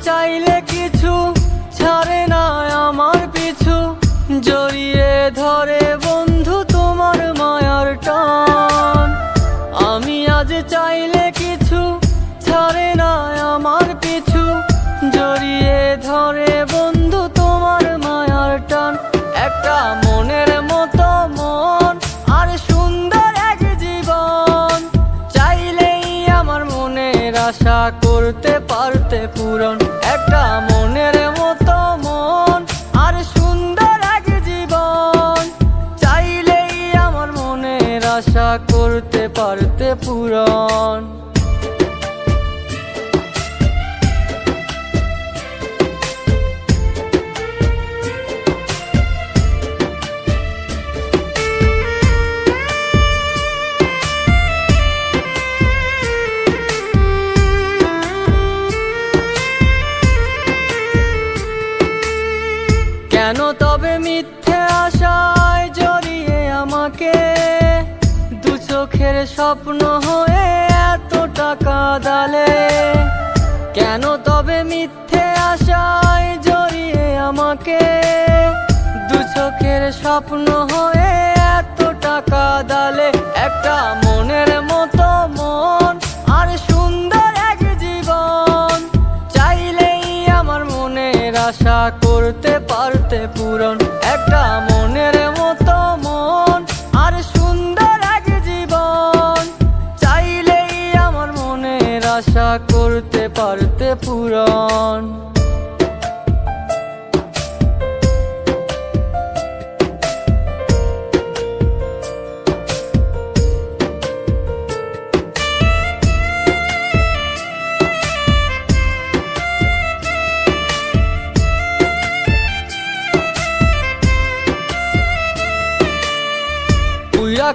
চাইলে কিছু ছাড়ে না আমার পিছু, জড়িয়ে ধরে বন্ধু তোমার মায়ার টান। আমি আজ চাইলে কিছু ছাড়ে না আমার পিছু, জড়িয়ে ধরে বন্ধু তোমার মায়ার টান। একটা মনের মতো মন আর সুন্দর এক জীবন, চাইলেই আমার মনের আশা করতে পারতে পূরণ। একটা মনের মতো মন আর সুন্দর এক জীবন, চাইলেই আমার মনের আশা করতে পারতে পূরণ। কেন তবে মিথ্যে আশায় জড়িয়ে আমাকে, দু চোখের স্বপ্ন হয়ে এতটা কাঁদালে? কেন তবে মিথ্যে আশায় জড়িয়ে আমাকে, দু চোখের স্বপ্ন হয়ে এতটা কাঁদালে? একটা মনের মতো মন আর সুন্দর এক জীবন, চাইলেই আমার মনের আশা করতে পারতে পূরণ। একটা মনের মতো মন আর সুন্দর এক জীবন, চাইলেই আমার মনের আশা করতে পারতে পূরণ।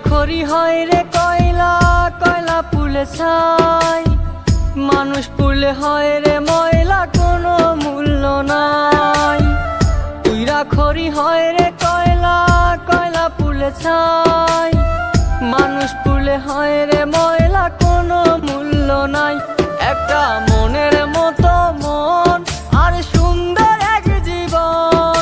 খড়ি হয় রে কয়লা, কয়লা পুলে ছাই, মানুষ পুলে হয় রে ময়লা, কোনো মূল্য নাই। উইরা খড়ি হয় রে কয়লা, কয়লা পুলে ছাই, মানুষ পুলে হয় রে ময়লা, কোনো মূল্য নাই। একটা মনের মতো মন আর সুন্দর এক জীবন,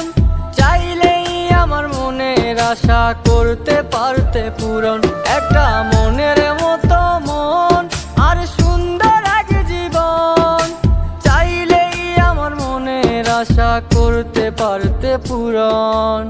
চাইলেই আমার মনের আশা করতে পারতে পূরণ। একটা মনের মতো মন আর সুন্দর এক জীবন, চাইলেই আমার মনের আশা করতে পারতে পূরণ।